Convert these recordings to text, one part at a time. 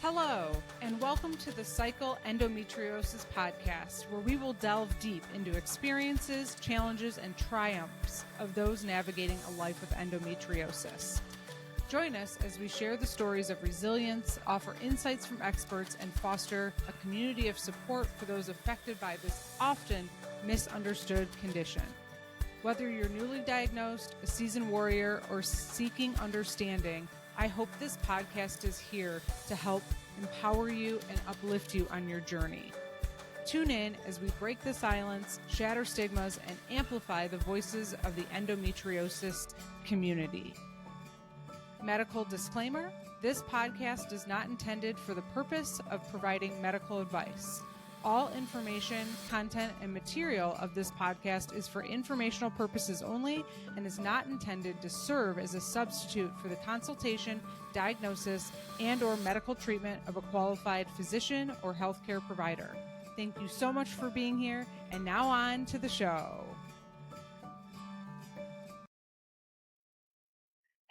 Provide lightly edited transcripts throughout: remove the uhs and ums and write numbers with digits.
Hello, and welcome to the Cycle Endometriosis podcast, where we will delve deep into experiences, challenges, and triumphs of those navigating a life with endometriosis. Join us as we share the stories of resilience, offer insights from experts, and foster a community of support for those affected by this often misunderstood condition. Whether you're newly diagnosed, a seasoned warrior, or seeking understanding, I hope this podcast is here to help empower you and uplift you on your journey. Tune in as we break the silence, shatter stigmas, and amplify the voices of the endometriosis community. Medical disclaimer: this podcast is not intended for the purpose of providing medical advice. All information, content, and material of this podcast is for informational purposes only and is not intended to serve as a substitute for the consultation, diagnosis, and/or medical treatment of a qualified physician or healthcare provider. Thank you so much for being here, and now on to the show.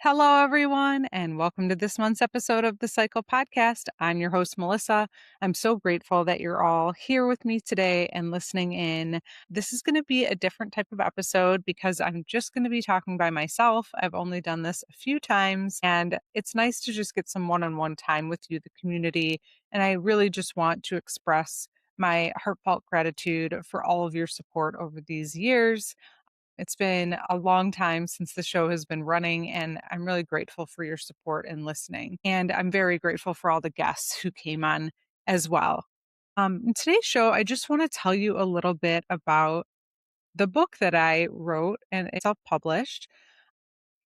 Hello, everyone, and welcome to this month's episode of the Cycle Podcast. I'm your host, Melissa. I'm so grateful that you're all here with me today and listening in. This is going to be a different type of episode because I'm just going to be talking by myself. I've only done this a few times, and it's nice to just get some one-on-one time with you, the community. And I really just want to express my heartfelt gratitude for all of your support over these years. It's been a long time since the show has been running, and I'm really grateful for your support and listening. And I'm very grateful for all the guests who came on as well. In today's show, I just want to tell you a little bit about the book that I wrote, and it's self-published.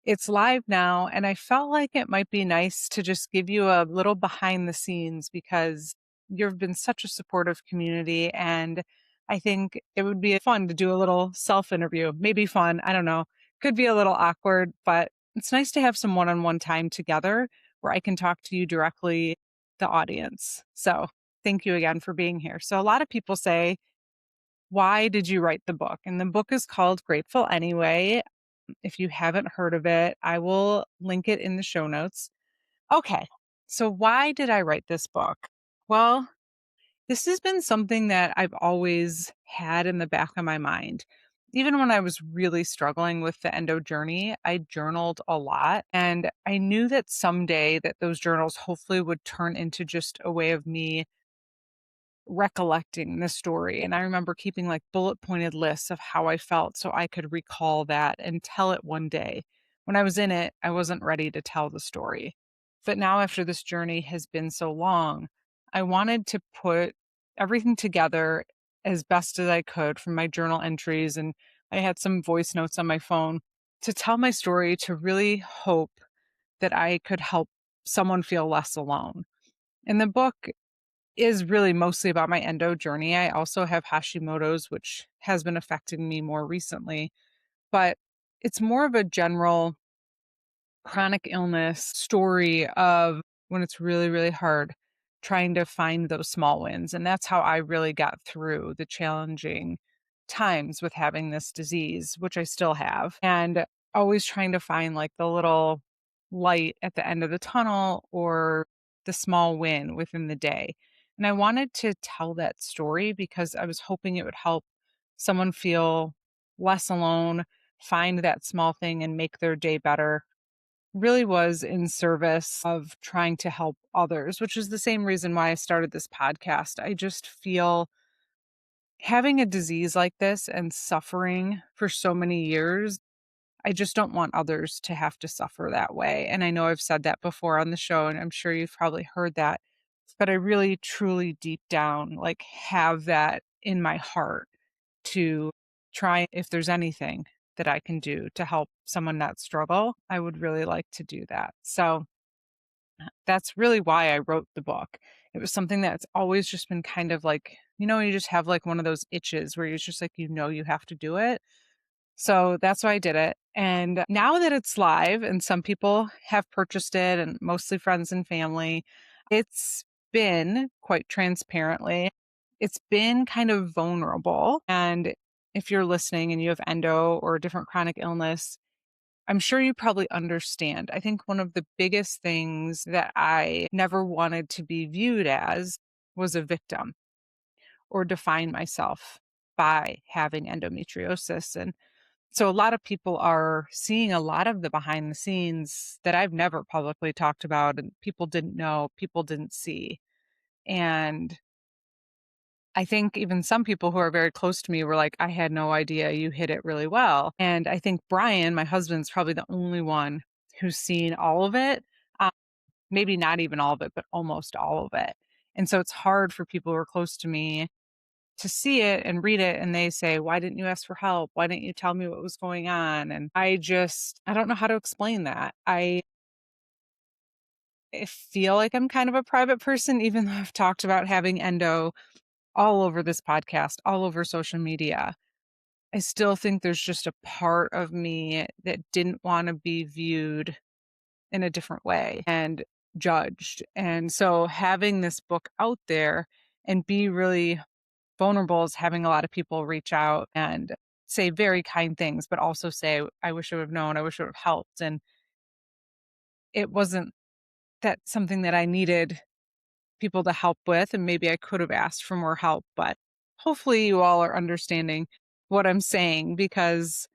It's live now, and I felt like it might be nice to just give you a little behind the scenes because you've been such a supportive community, and I think it would be fun to do a little self-interview. Maybe fun, I don't know. Could be a little awkward, but it's nice to have some one-on-one time together where I can talk to you directly, the audience. So thank you again for being here. So a lot of people say, why did you write the book? And the book is called Grateful Anyway. If you haven't heard of it, I will link it in the show notes. Okay, so why did I write this book? Well, this has been something that I've always had in the back of my mind. Even when I was really struggling with the endo journey, I journaled a lot, and I knew that someday that those journals hopefully would turn into just a way of me recollecting the story. And I remember keeping like bullet pointed lists of how I felt so I could recall that and tell it one day. When I was in it, I wasn't ready to tell the story. But now, after this journey has been so long, I wanted to put everything together as best as I could from my journal entries. And I had some voice notes on my phone to tell my story, to really hope that I could help someone feel less alone. And the book is really mostly about my endo journey. I also have Hashimoto's, which has been affecting me more recently, but it's more of a general chronic illness story of when it's really, really hard trying to find those small wins. And that's how I really got through the challenging times with having this disease, which I still have, and always trying to find like the little light at the end of the tunnel or the small win within the day. And I wanted to tell that story because I was hoping it would help someone feel less alone, find that small thing and make their day better. Really was in service of trying to help others, which is the same reason why I started this podcast. I just feel having a disease like this and suffering for so many years, I just don't want others to have to suffer that way. And I know I've said that before on the show, and I'm sure you've probably heard that, but I really, truly deep down, like have that in my heart to try, if there's anything that I can do to help someone not struggle, I would really like to do that. So that's really why I wrote the book. It was something that's always just been kind of like, you just have like one of those itches where you're just like, you have to do it. So that's why I did it. And now that it's live and some people have purchased it, and mostly friends and family, it's been quite transparently, it's been kind of vulnerable. And if you're listening and you have endo or a different chronic illness, I'm sure you probably understand. I think one of the biggest things that I never wanted to be viewed as was a victim or define myself by having endometriosis. And so a lot of people are seeing a lot of the behind the scenes that I've never publicly talked about and people didn't know, people didn't see. And I think even some people who are very close to me were like, I had no idea you hid it really well. And I think Brian, my husband's probably the only one who's seen all of it. Um, Maybe not even all of it, but almost all of it. And so it's hard for people who are close to me to see it and read it and they say, "Why didn't you ask for help? Why didn't you tell me what was going on?" And I don't know how to explain that. I feel like I'm kind of a private person, even though I've talked about having endo all over this podcast, all over social media. I still think there's just a part of me that didn't want to be viewed in a different way and judged. And so having this book out there and be really vulnerable is having a lot of people reach out and say very kind things, but also say, I wish I would have known, I wish I would have helped. And it wasn't that something that I needed people to help with. And maybe I could have asked for more help, but hopefully you all are understanding what I'm saying because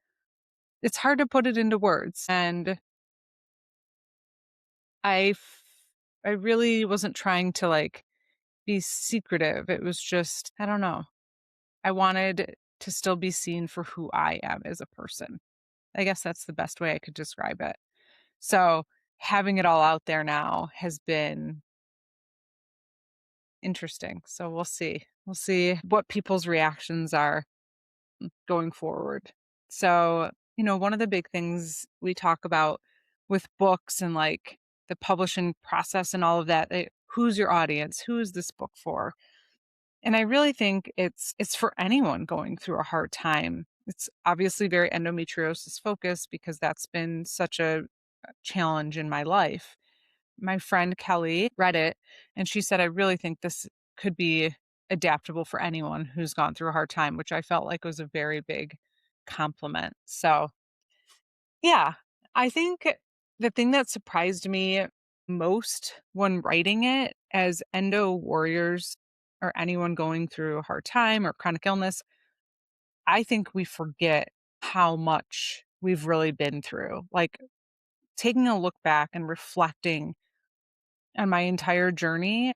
it's hard to put it into words. And I, f- I really wasn't trying to like be secretive. It was just, I don't know. I wanted to still be seen for who I am as a person. I guess that's the best way I could describe it. So having it all out there now has been interesting. So we'll see. We'll see what people's reactions are going forward. So, one of the big things we talk about with books and like the publishing process and all of that, who's your audience? Who is this book for? And I really think it's for anyone going through a hard time. It's obviously very endometriosis focused because that's been such a challenge in my life. My friend Kelly read it and she said, I really think this could be adaptable for anyone who's gone through a hard time, which I felt like was a very big compliment. So, yeah, I think the thing that surprised me most when writing it as endo warriors or anyone going through a hard time or chronic illness, I think we forget how much we've really been through. Like taking a look back and reflecting on my entire journey,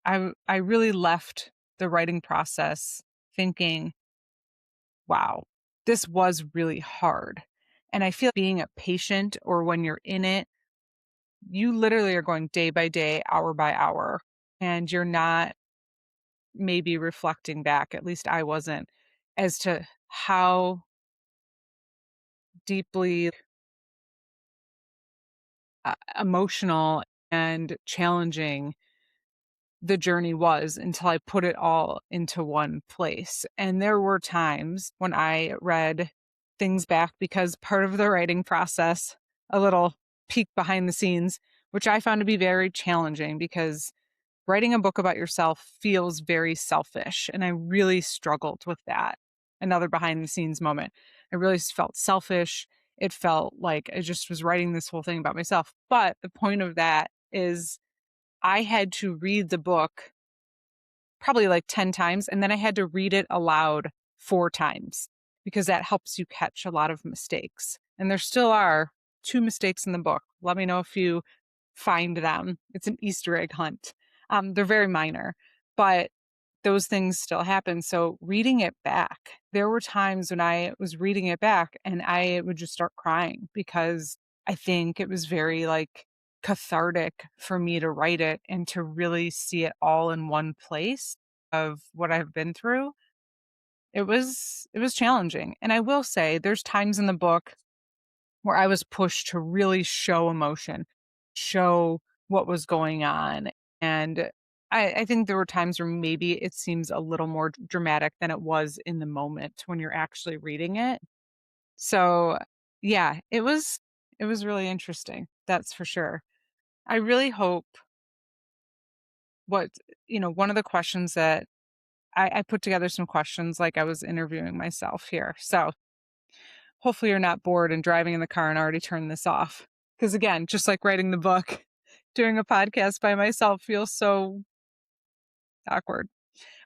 I really left the writing process thinking, wow, this was really hard. And I feel being a patient or when you're in it, you literally are going day by day, hour by hour, and you're not maybe reflecting back, at least I wasn't, as to how deeply emotional and challenging the journey was until I put it all into one place. And there were times when I read things back because part of the writing process, a little peek behind the scenes, which I found to be very challenging because writing a book about yourself feels very selfish. And I really struggled with that. Another behind the scenes moment. I really felt selfish. It felt like I just was writing this whole thing about myself. But the point of that is I had to read the book probably like 10 times, and then I had to read it aloud 4 times because that helps you catch a lot of mistakes. And there still are 2 mistakes in the book. Let me know if you find them. It's an Easter egg hunt. They're very minor, but those things still happen. So reading it back, there were times when I was reading it back and I would just start crying because I think it was very like cathartic for me to write it and to really see it all in one place of what I've been through. It was challenging. And I will say there's times in the book where I was pushed to really show emotion, show what was going on. And I think there were times where maybe it seems a little more dramatic than it was in the moment when you're actually reading it. So yeah, it was really interesting. That's for sure. I really hope what, one of the questions that I put together some questions like I was interviewing myself here. So hopefully you're not bored and driving in the car and already turned this off. Because again, just like writing the book, doing a podcast by myself feels so awkward.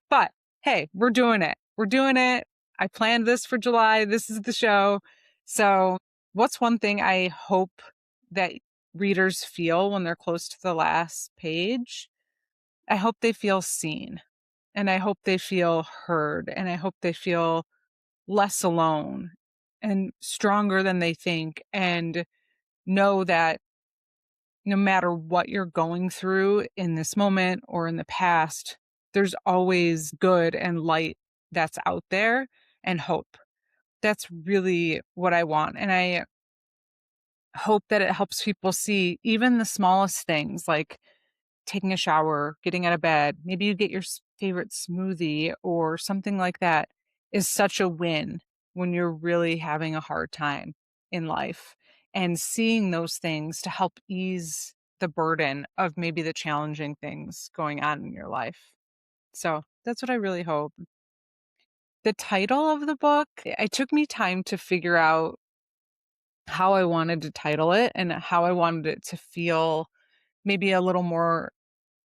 But hey, we're doing it. We're doing it. I planned this for July. This is the show. So, what's one thing I hope that readers feel when they're close to the last page? I hope they feel seen, and I hope they feel heard, and I hope they feel less alone and stronger than they think, and know that no matter what you're going through in this moment or in the past, there's always good and light that's out there and hope. That's really what I want. And I hope that it helps people see even the smallest things like taking a shower, getting out of bed. Maybe you get your favorite smoothie or something like that is such a win when you're really having a hard time in life. And seeing those things to help ease the burden of maybe the challenging things going on in your life. So that's what I really hope. The title of the book, it took me time to figure out how I wanted to title it and how I wanted it to feel maybe a little more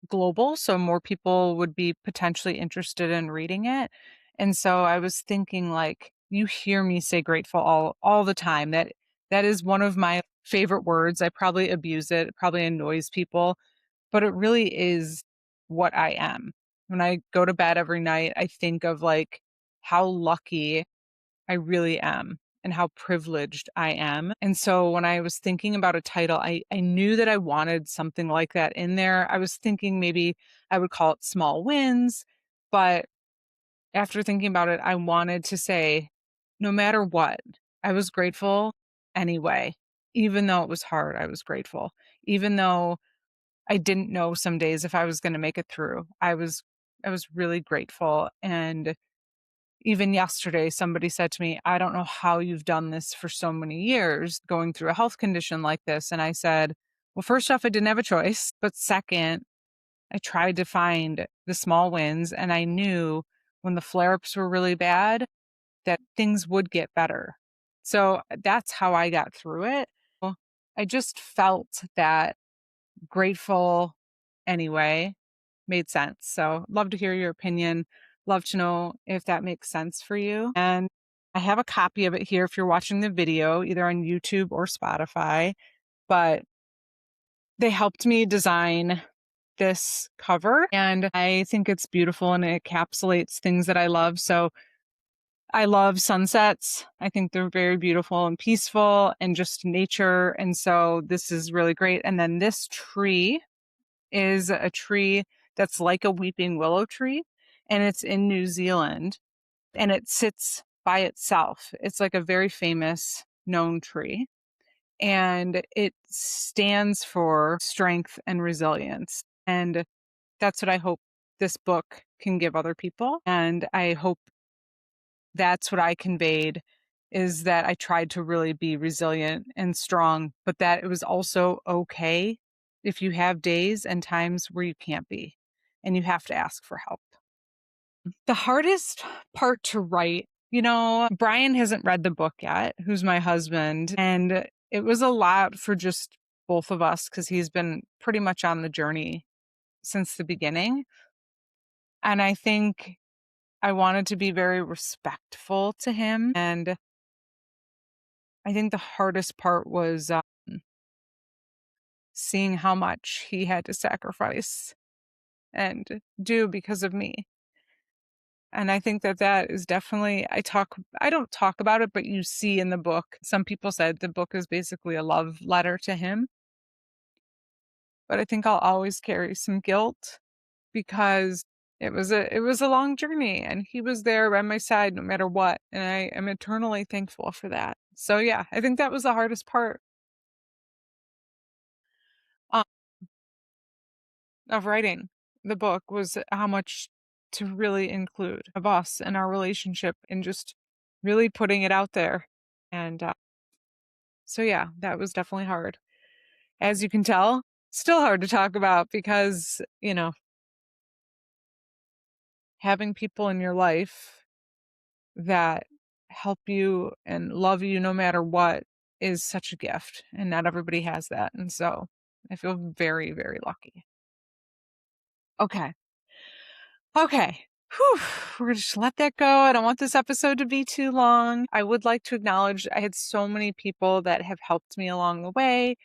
global, so more people would be potentially interested in reading it. And so I was thinking like you hear me say grateful all the time. That is one of my favorite words. I probably abuse it. It probably annoys people, but it really is what I am. When I go to bed every night, I think of like how lucky I really am and how privileged I am. And so when I was thinking about a title, I knew that I wanted something like that in there. I was thinking maybe I would call it Small Wins, but after thinking about it, I wanted to say, no matter what, I was grateful anyway. Even though it was hard, I was grateful. Even though I didn't know some days if I was going to make it through, I was really grateful. And even yesterday, somebody said to me, I don't know how you've done this for so many years, going through a health condition like this. And I said, well, first off, I didn't have a choice. But second, I tried to find the small wins. And I knew when the flare ups were really bad, that things would get better. So that's how I got through it. Well, I just felt that grateful anyway made sense. So, love to hear your opinion. Love to know if that makes sense for you. And I have a copy of it here if you're watching the video, either on YouTube or Spotify. But they helped me design this cover, and I think it's beautiful and it encapsulates things that I love. So, I love sunsets. I think they're very beautiful and peaceful and just nature. And so, this is really great. And then this tree is a tree that's like a weeping willow tree, and it's in New Zealand, and it sits by itself. It's like a very famous known tree, and it stands for strength and resilience. And that's what I hope this book can give other people. And I hope that's what I conveyed, is that I tried to really be resilient and strong, but that it was also okay if you have days and times where you can't be and you have to ask for help. The hardest part to write, Brian hasn't read the book yet, who's my husband, and it was a lot for just both of us because he's been pretty much on the journey since the beginning. And I think I wanted to be very respectful to him. And I think the hardest part was seeing how much he had to sacrifice and do because of me. And I think that that is definitely, I don't talk about it, but you see in the book, some people said the book is basically a love letter to him. But I think I'll always carry some guilt because it was a long journey and he was there by my side no matter what. And I am eternally thankful for that. So yeah, I think that was the hardest part um, of writing the book was how much to really include of us and our relationship and just really putting it out there. And so yeah, that was definitely hard. As you can tell, still hard to talk about because, having people in your life that help you and love you no matter what is such a gift, and not everybody has that, and so I feel very, very lucky. Okay. Okay. Whew. We're gonna just let that go. I don't want this episode to be too long. I would like to acknowledge I had so many people that have helped me along the way.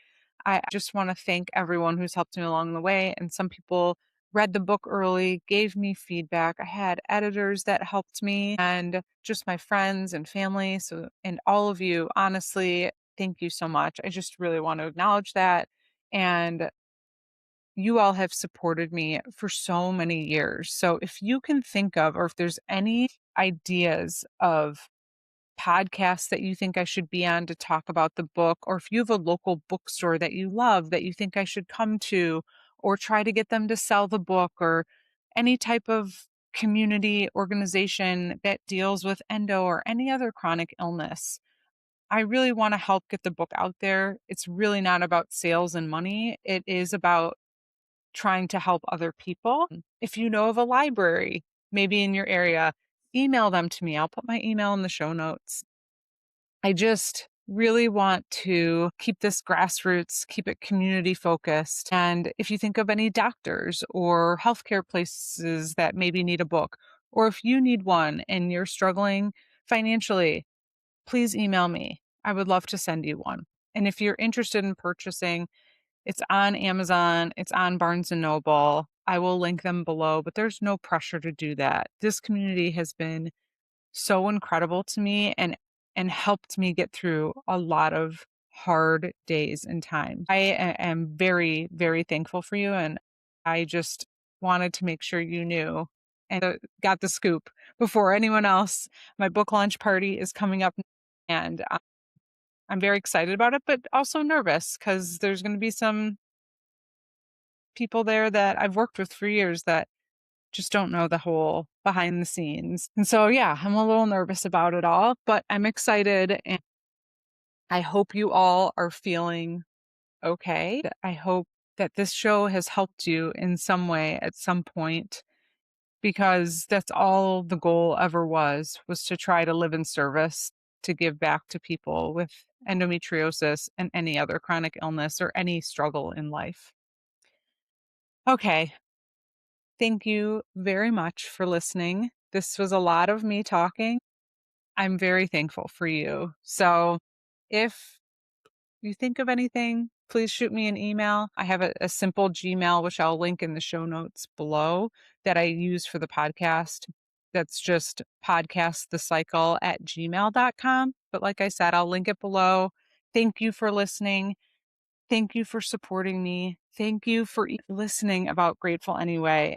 I just want to thank everyone who's helped me along the way. And some people read the book early, gave me feedback. I had editors that helped me and just my friends and family. So, and all of you, honestly, thank you so much. I just really want to acknowledge that. And you all have supported me for so many years. So if you can think of, or if there's any ideas of podcasts that you think I should be on to talk about the book, or if you have a local bookstore that you love that you think I should come to, or try to get them to sell the book, or any type of community organization that deals with endo or any other chronic illness, I really want to help get the book out there. It's really not about sales and money. It is about trying to help other people. If you know of a library, maybe in your area, email them to me. I'll put my email in the show notes. I just really want to keep this grassroots, keep it community focused. And if you think of any doctors or healthcare places that maybe need a book, or if you need one and you're struggling financially, please email me. I would love to send you one. And if you're interested in purchasing, it's on Amazon, it's on Barnes& and Noble. I will link them below, but there's no pressure to do that. This community has been so incredible to me and helped me get through a lot of hard days and times. Am very, very thankful for you, and I just wanted to make sure you knew and got the scoop before anyone else. My book launch party is coming up, and I'm very excited about it, but also nervous because there's going to be some people there that I've worked with for years that just don't know the whole behind the scenes. And so, yeah, I'm a little nervous about it all, but I'm excited. And I hope you all are feeling okay. I hope that this show has helped you in some way at some point, because that's all the goal ever was to try to live in service, to give back to people with endometriosis and any other chronic illness or any struggle in life. Okay. Thank you very much for listening. This was a lot of me talking. I'm very thankful for you. So if you think of anything, please shoot me an email. I have a simple Gmail, which I'll link in the show notes below, that I use for the podcast. That's just podcastthecycle@gmail.com. But like I said, I'll link it below. Thank you for listening. Thank you for supporting me. Thank you for listening about Grateful Anyway.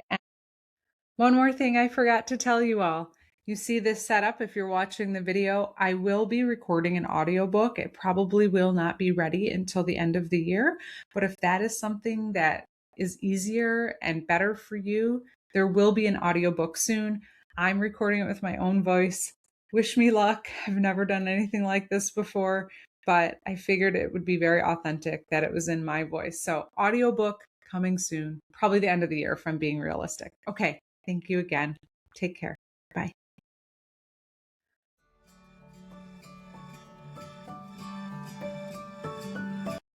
One more thing I forgot to tell you all. You see this setup if you're watching the video. I will be recording an audiobook. It probably will not be ready until the end of the year. But if that is something that is easier and better for you, there will be an audiobook soon. I'm recording it with my own voice. Wish me luck. I've never done anything like this before, but I figured it would be very authentic that it was in my voice. So audiobook coming soon, probably the end of the year if I'm being realistic. Okay. Thank you again. Take care. Bye.